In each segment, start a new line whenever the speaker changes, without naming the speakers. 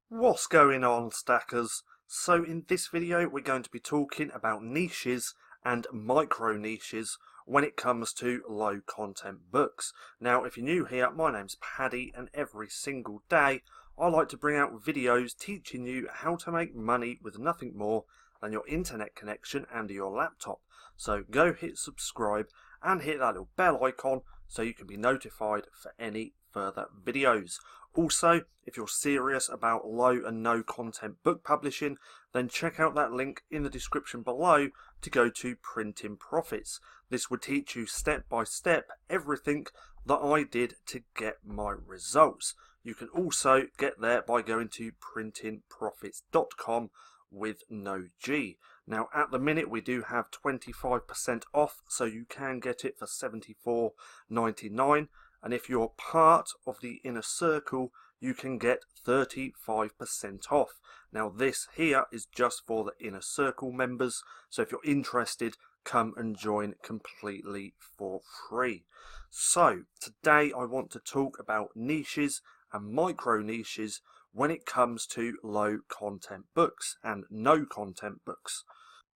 What's going on, stackers? So in this video we're going to be talking about niches and micro niches when it comes to low content books. Now if you're new here, my name's Paddy, and every single day I like to bring out videos teaching you how to make money with nothing more than your internet connection and your laptop. So go hit subscribe and hit that little bell icon so you can be notified for any further videos. Also, if you're serious about low and no content book publishing, then check out that link in the description below to go to Printing Profits. This would teach you step by step everything that I did to get my results. You can also get there by going to printingprofits.com with no G. Now at the minute we do have 25% off, so you can get it for $74.99, and if you're part of the inner circle you can get 35% off. Now this here is just for the inner circle members, so if you're interested, come and join completely for free. So today I want to talk about niches and micro niches when it comes to low content books and no content books.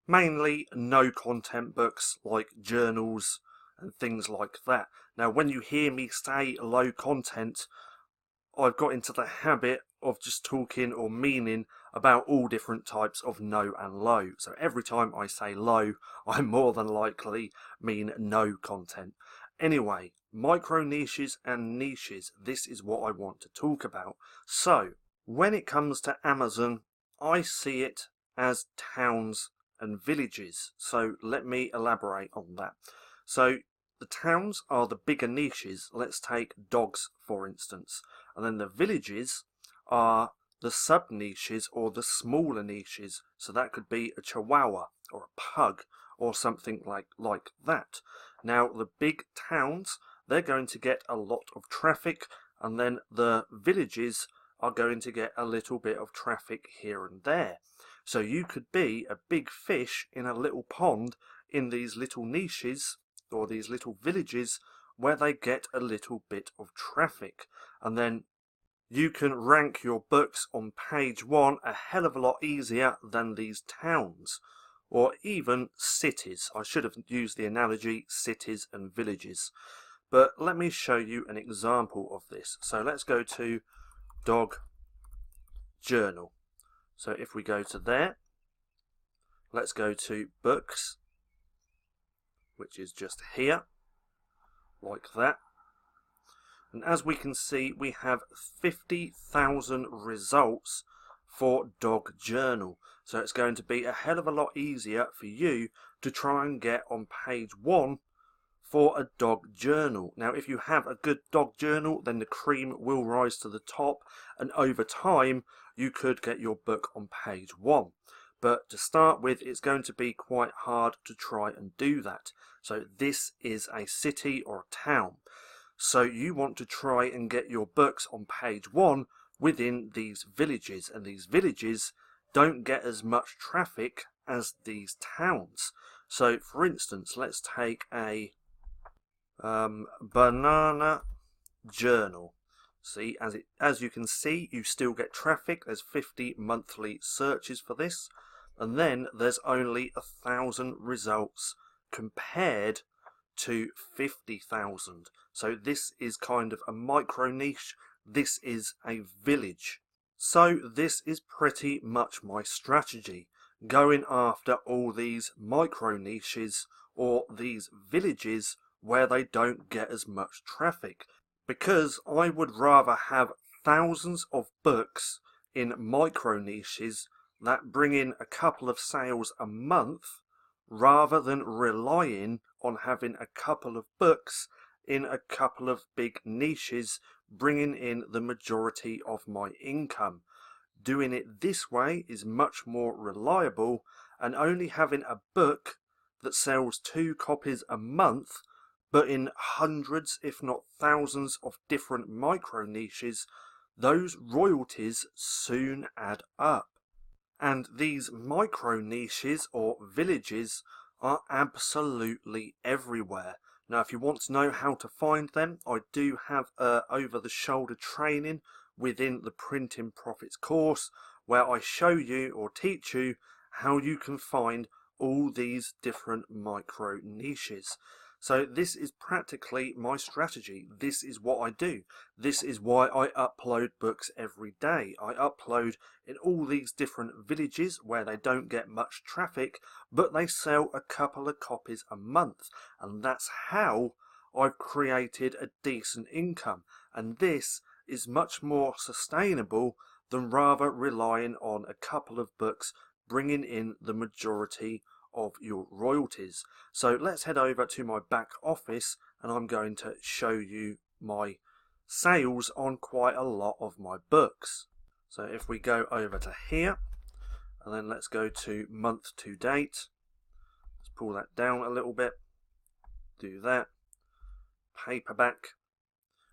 Mainly no content books like journals and things like that. Now when you hear me say low content, I've got into the habit of just talking or meaning about all different types of no and low. So every time I say low, I more than likely mean no content. Anyway, micro niches and niches, this is what I want to talk about. So when it comes to Amazon, I see it as towns and villages. So let me elaborate on that. So the towns are the bigger niches. Let's take dogs for instance. And then the villages are the sub niches or the smaller niches. So that could be a chihuahua or a pug or something like that. Now the big towns, they're going to get a lot of traffic, and then the villages are going to get a little bit of traffic here and there. So you could be a big fish in a little pond in these little niches or these little villages where they get a little bit of traffic, and then you can rank your books on page 1 a hell of a lot easier than these towns or even cities. I should have used the analogy cities and villages, but let me show you an example of this. So let's go to Dog Journal. So if we go to there, let's go to books, which is just here, like that. And as we can see, we have 50,000 results for Dog Journal. So it's going to be a hell of a lot easier for you to try and get on page 1 for a dog journal. Now if you have a good dog journal, then the cream will rise to the top, and over time you could get your book on page 1. But to start with, it's going to be quite hard to try and do that. So this is a city or a town. So you want to try and get your books on page 1 within these villages, and these villages don't get as much traffic as these towns. So for instance, let's take a banana journal. See, as you can see, you still get traffic. There's 50 monthly searches for this, and then there's only 1,000 results compared to 50,000. So this is kind of a micro niche. This is a village. So this is pretty much my strategy, going after all these micro niches or these villages where they don't get as much traffic, because I would rather have thousands of books in micro niches that bring in a couple of sales a month rather than relying on having a couple of books in a couple of big niches bringing in the majority of my income. Doing it this way is much more reliable, and only having a book that sells 2 copies a month but in hundreds if not thousands of different micro niches, those royalties soon add up. And these micro niches or villages are absolutely everywhere. Now if you want to know how to find them, I do have over the shoulder training within the Printing Profits course, where I show you or teach you how you can find all these different micro niches. So this is practically my strategy. This is what I do. This is why I upload books every day. I upload in all these different villages where they don't get much traffic, but they sell a couple of copies a month. And that's how I've created a decent income. And this is much more sustainable than rather relying on a couple of books bringing in the majority of your royalties. So let's head over to my back office and I'm going to show you my sales on quite a lot of my books. So if we go over to here and then let's go to month to date, let's pull that down a little bit, do that, paperback.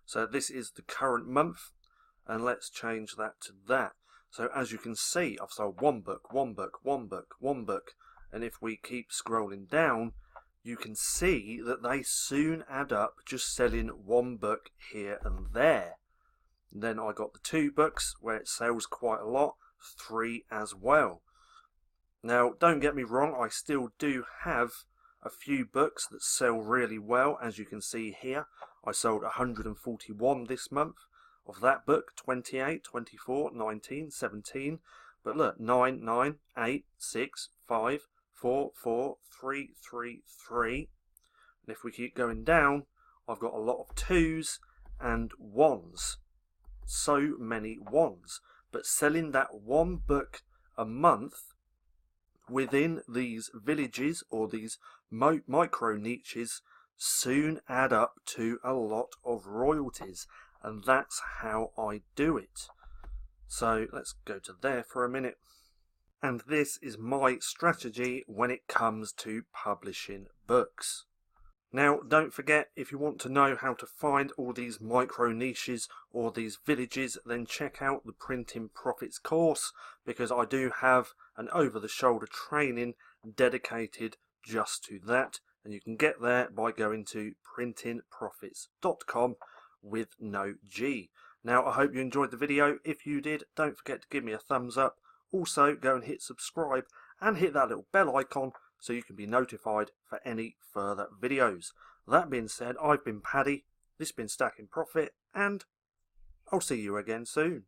So this is the current month and let's change that to that. So as you can see, I've sold one book, one book, one book, one book. And if we keep scrolling down, you can see that they soon add up just selling one book here and there. And then I got the 2 books where it sells quite a lot, 3 as well. Now, don't get me wrong, I still do have a few books that sell really well. As you can see here, I sold 141 this month. Of that book, 28, 24, 19, 17. But look, 9, 9, 8, 6, 5, 4, 4, 3, 3, 3. And if we keep going down, I've got a lot of 2s and 1s. So many 1s. But selling that one book a month within these villages or these micro niches soon add up to a lot of royalties. And that's how I do it. So let's go to there for a minute. And this is my strategy when it comes to publishing books. Now, don't forget, if you want to know how to find all these micro niches or these villages, then check out the Printing Profits course, because I do have an over-the-shoulder training dedicated just to that. And you can get there by going to printingprofits.com with no G. Now, I hope you enjoyed the video. If you did, don't forget to give me a thumbs up. Also, go and hit subscribe and hit that little bell icon so you can be notified for any further videos. That being said, I've been Paddy, this has been Stacking Profit, and I'll see you again soon.